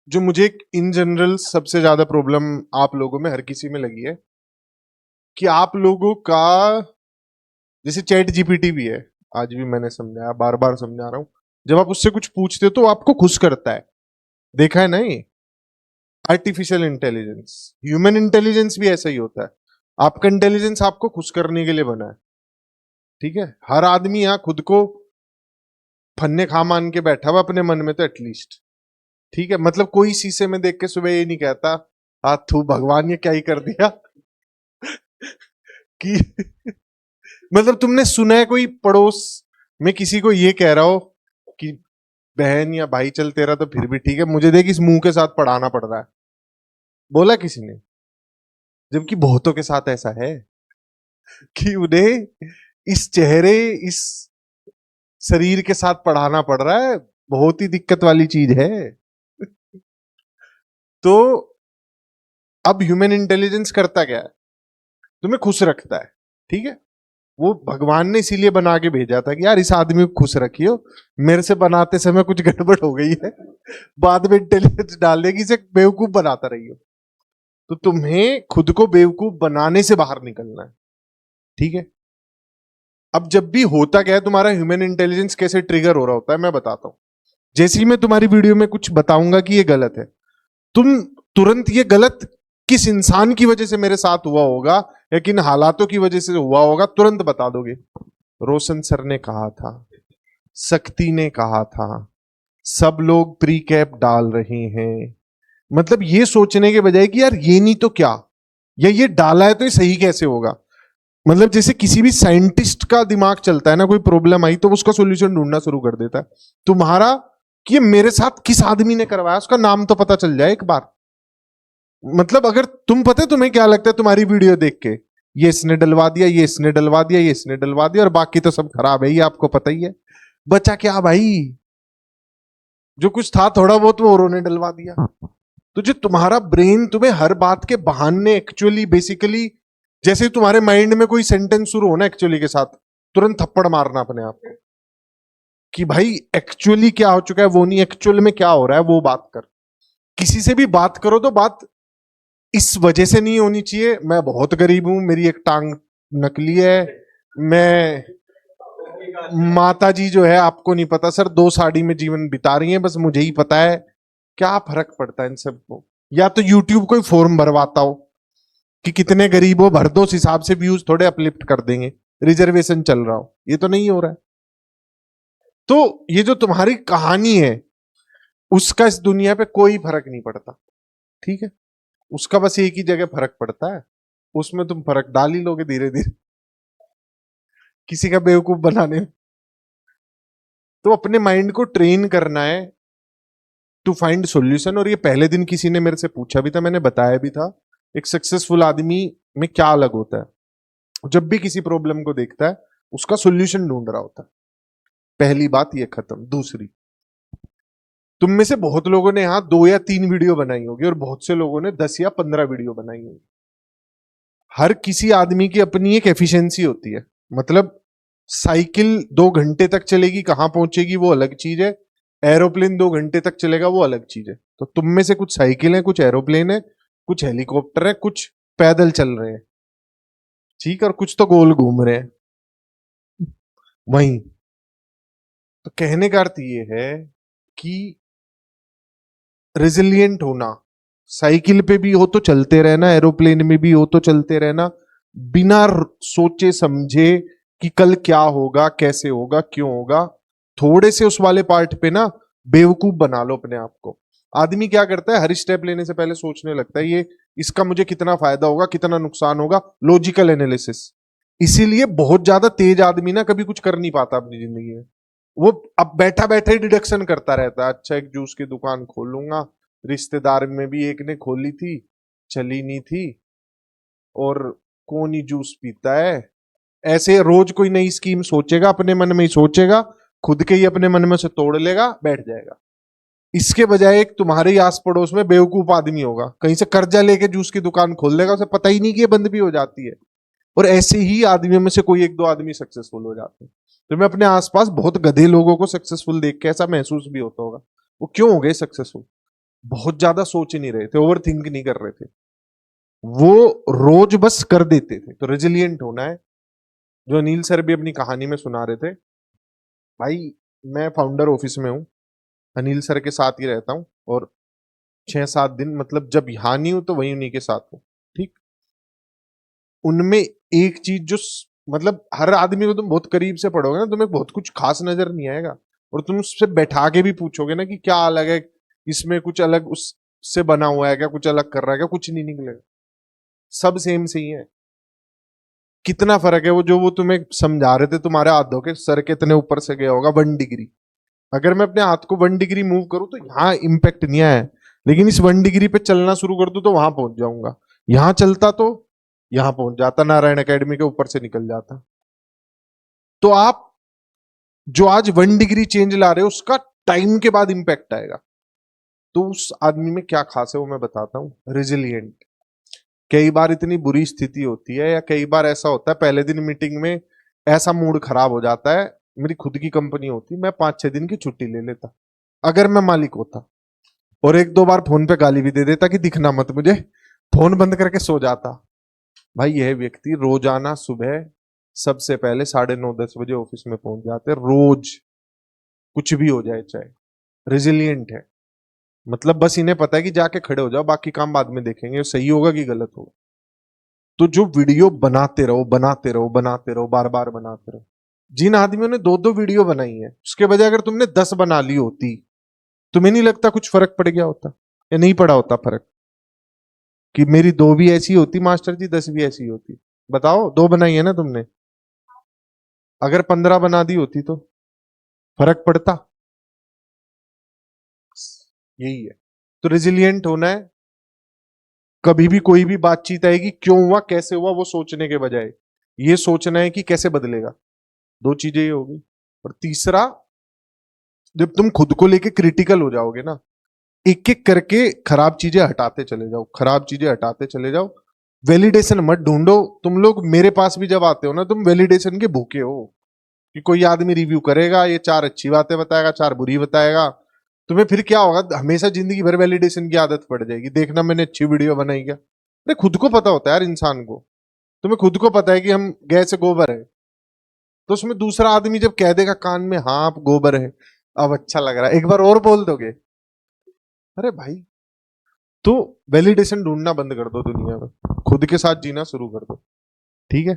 जो मुझे in general सबसे ज्यादा प्रॉब्लम आप लोगों में हर किसी में लगी है कि आप लोगों का, जैसे चैट जीपीटी भी है, आज भी मैंने समझाया, बार बार समझा रहा हूं, जब आप उससे कुछ पूछते हो तो आपको खुश करता है। देखा है ना ये आर्टिफिशियल इंटेलिजेंस। ह्यूमन इंटेलिजेंस भी ऐसा ही होता है। आपका इंटेलिजेंस आपको खुश करने के लिए बना है। ठीक है, हर आदमी यहाँ खुद को फन्ने खा मान के बैठा हुआ अपने मन में, तो एटलीस्ट ठीक है। मतलब कोई शीशे में देख के सुबह ये नहीं कहता हाँ तू भगवान ये क्या ही कर दिया कि मतलब तुमने सुना है कोई पड़ोस में किसी को ये कह रहा हो कि बहन या भाई चल तेरा तो फिर भी ठीक है, मुझे देख इस मुंह के साथ पढ़ाना पड़ रहा है? बोला किसी ने? जबकि बहुतों के साथ ऐसा है कि उन्हें इस चेहरे, इस शरीर के साथ पढ़ाना पड़ रहा है। बहुत ही दिक्कत वाली चीज है। तो अब ह्यूमन इंटेलिजेंस करता क्या है? तुम्हें खुश रखता है। ठीक है, वो भगवान ने इसीलिए बना के भेजा था कि यार इस आदमी को खुश रखियो, मेरे से बनाते समय कुछ गड़बड़ हो गई है, बाद में इंटेलिजेंस डाल देगी, इसे बेवकूफ बनाता रहियो। तो तुम्हें खुद को बेवकूफ बनाने से बाहर निकलना है। ठीक है, अब जब भी होता क्या है, तुम्हारा ह्यूमन इंटेलिजेंस कैसे ट्रिगर हो रहा होता है मैं बताता हूं। जैसे ही मैं तुम्हारी वीडियो में कुछ बताऊंगा कि ये गलत है, तुम तुरंत ये गलत किस इंसान की वजह से मेरे साथ हुआ होगा या किन हालातों की वजह से हुआ होगा तुरंत बता दोगे। रोशन सर ने कहा था, शक्ति ने कहा था, सब लोग प्री कैप डाल रहे हैं। मतलब ये सोचने के बजाय कि यार ये नहीं तो क्या, या ये डाला है तो ये सही कैसे होगा। मतलब जैसे किसी भी साइंटिस्ट का दिमाग चलता है ना, कोई प्रॉब्लम आई तो उसका सॉल्यूशन ढूंढना शुरू कर देता है। तुम्हारा कि ये मेरे साथ किस आदमी ने करवाया, उसका नाम तो पता चल जाए एक बार। मतलब अगर तुम पता है तुम्हें क्या लगता है तुम्हारी वीडियो देख के, ये इसने डलवा दिया, ये इसने डलवा दिया, ये इसने डलवा दिया और बाकी तो सब खराब है, ये आपको पता ही है। बचा क्या भाई? जो कुछ था थोड़ा बहुत वो औरों ने डलवा दिया। तो जो तुम्हारा ब्रेन तुम्हें हर बात के बहाने एक्चुअली बेसिकली, जैसे तुम्हारे माइंड में कोई सेंटेंस शुरू होना एक्चुअली के साथ, तुरंत थप्पड़ मारना अपने आप को कि भाई एक्चुअली क्या हो चुका है वो नहीं, एक्चुअल में क्या हो रहा है वो बात कर। किसी से भी बात करो तो बात इस वजह से नहीं होनी चाहिए मैं बहुत गरीब हूं, मेरी एक टांग नकली है, मैं माता जी जो है आपको नहीं पता सर 2 साड़ी में जीवन बिता रही हैं, बस मुझे ही पता है। क्या फर्क पड़ता है इन सबको? या तो यूट्यूब कोई फॉर्म भरवाता हो कि कितने गरीब हो भर दो, उस हिसाब से व्यूज थोड़े अपलिफ्ट कर देंगे, रिजर्वेशन चल रहा हो। ये तो नहीं हो रहा है। तो ये जो तुम्हारी कहानी है उसका इस दुनिया पे कोई फर्क नहीं पड़ता। ठीक है, उसका बस एक ही जगह फर्क पड़ता है, उसमें तुम फर्क डाल ही लोगे धीरे धीरे किसी का बेवकूफ बनाने में। तो अपने माइंड को ट्रेन करना है टू फाइंड सॉल्यूशन। और ये पहले दिन किसी ने मेरे से पूछा भी था, मैंने बताया भी था, एक सक्सेसफुल आदमी में क्या अलग होता है। जब भी किसी प्रॉब्लम को देखता है उसका सॉल्यूशन ढूंढ रहा होता है। पहली बात ये खत्म। दूसरी, तुम में से बहुत लोगों ने यहां 2 या 3 वीडियो बनाई होगी और बहुत से लोगों ने 10 या 15 वीडियो बनाई होगी। हर किसी आदमी की अपनी एक एफिशिएंसी होती है। मतलब साइकिल 2 घंटे तक चलेगी, कहां पहुंचेगी वो अलग चीज है। एरोप्लेन 2 घंटे तक चलेगा वो अलग चीज है। तो तुम में से कुछ साइकिल है, कुछ एरोप्लेन है, कुछ हेलीकॉप्टर है, कुछ पैदल चल रहे हैं, ठीक है, और कुछ तो गोल घूम रहे हैं वहीं। तो कहने का अर्थ ये है कि रेजिलिएंट होना, साइकिल पे भी हो तो चलते रहना, एरोप्लेन में भी हो तो चलते रहना, बिना सोचे समझे कि कल क्या होगा, कैसे होगा, क्यों होगा। थोड़े से उस वाले पार्ट पे ना बेवकूफ बना लो अपने आप को। आदमी क्या करता है, हर स्टेप लेने से पहले सोचने लगता है ये इसका मुझे कितना फायदा होगा, कितना नुकसान होगा, लॉजिकल एनालिसिस। इसीलिए बहुत ज्यादा तेज आदमी ना कभी कुछ कर नहीं पाता अपनी जिंदगी में। वो अब बैठा बैठा ही डिडक्शन करता रहता है, अच्छा एक जूस की दुकान खोलूंगा, रिश्तेदार में भी एक ने खोली थी, चली नहीं थी, और कौन ही जूस पीता है। ऐसे रोज कोई नई स्कीम सोचेगा, अपने मन में ही सोचेगा, खुद के ही अपने मन में से तोड़ लेगा, बैठ जाएगा। इसके बजाय एक तुम्हारे ही आस पड़ोस में बेवकूफ आदमी होगा, कहीं से कर्जा लेके जूस की दुकान खोल देगा, उसे पता ही नहीं कि ये बंद भी हो जाती है। और ऐसे ही आदमियों में से कोई 1-2 आदमी सक्सेसफुल हो जाते हैं। तो मैं अपने आसपास बहुत गधे लोगों को सक्सेसफुल देख के ऐसा महसूस भी होता होगा, वो क्यों हो गए सक्सेसफुल? बहुत ज्यादा सोच नहीं रहे थे, ओवर थिंक नहीं कर रहे थे, वो रोज बस कर देते थे। तो रेजिलिएंट होना है। जो अनिल सर भी अपनी कहानी में सुना रहे थे, भाई मैं फाउंडर ऑफिस में हूँ, अनिल सर के साथ ही रहता हूँ, और 6-7 दिन मतलब जब यहाँ नहीं हूं तो वही उन्हीं के साथ हूँ। ठीक। उनमें एक चीज जो मतलब हर आदमी को तुम बहुत करीब से पढ़ोगे ना, तुम्हें बहुत कुछ खास नजर नहीं आएगा, और तुम उससे बैठा के भी पूछोगे ना कि क्या अलग है इसमें, कुछ अलग उससे बना हुआ है क्या, कुछ अलग कर रहा है क्या, कुछ नहीं निकलेगा, सब सेम से ही है। कितना फर्क है वो जो वो तुम्हें समझा रहे थे, तुम्हारे हाथों के सर के इतने ऊपर से गया होगा 1 डिग्री। अगर मैं अपने हाथ को 1 डिग्री मूव करूं तो यहाँ इंपैक्ट नहीं आया है, लेकिन इस 1 डिग्री पे चलना शुरू कर दूं तो वहां पहुंच जाऊंगा। यहां चलता तो यहां पहुंच जाता, नारायण एकेडमी के ऊपर से निकल जाता। तो आप जो आज 1 डिग्री चेंज ला रहे हो उसका टाइम के बाद इंपैक्ट आएगा। तो उस आदमी में क्या खास है वो मैं बताता हूँ, रेजिलिएंट। कई बार इतनी बुरी स्थिति होती है, या कई बार ऐसा होता है पहले दिन मीटिंग में ऐसा मूड खराब हो जाता है, मेरी खुद की कंपनी होती, मैं 5-6 दिन की छुट्टी ले लेता अगर मैं मालिक होता, और 1-2 बार फोन पे गाली भी दे देता कि दिखना मत मुझे, फोन बंद करके सो जाता। भाई यह व्यक्ति रोजाना सुबह सबसे पहले 9:30-10 बजे ऑफिस में पहुंच जाते, रोज, कुछ भी हो जाए चाहे। रेजिलिएंट है, मतलब बस इन्हें पता है कि जाके खड़े हो जाओ, बाकी काम बाद में देखेंगे सही होगा कि गलत होगा। तो जो वीडियो बनाते रहो बनाते रहो बनाते रहो, बार बार बनाते रहो। जिन आदमियों ने 2-2 वीडियो बनाई है, उसके बजाय अगर तुमने 10 बना ली होती, तुम्हें नहीं लगता कुछ फर्क पड़ गया होता, या नहीं पड़ा होता फर्क? कि मेरी 2 भी ऐसी होती मास्टर जी, 10 भी ऐसी होती। बताओ, 2 बनाई है ना तुमने, अगर 15 बना दी होती तो फर्क पड़ता? यही है। तो रेजिलिएंट होना है। कभी भी कोई भी बातचीत आएगी, क्यों हुआ कैसे हुआ वो सोचने के बजाय ये सोचना है कि कैसे बदलेगा। 2 चीजें ये होगी। और तीसरा, जब तुम खुद को लेके क्रिटिकल हो जाओगे ना, एक एक करके खराब चीजें हटाते चले जाओ, खराब चीजें हटाते चले जाओ। वैलिडेशन मत ढूंढो। तुम लोग मेरे पास भी जब आते हो ना, तुम वैलिडेशन के भूखे हो कि कोई आदमी रिव्यू करेगा, ये 4 अच्छी बातें बताएगा, 4 बुरी बताएगा। तुम्हें फिर क्या होगा, हमेशा जिंदगी भर वैलिडेशन की आदत पड़ जाएगी, देखना मैंने अच्छी वीडियो बनाई क्या। अरे खुद को पता होता है यार इंसान को, तुम्हें खुद को पता है कि हम गैस से गोबर है, तो उसमें दूसरा आदमी जब कह देगा कान में हाँ आप गोबर है, अब अच्छा लग रहा है, एक बार और बोल दोगे, अरे भाई। तो वैलिडेशन ढूंढना बंद कर दो दुनिया में, खुद के साथ जीना शुरू कर दो। ठीक है।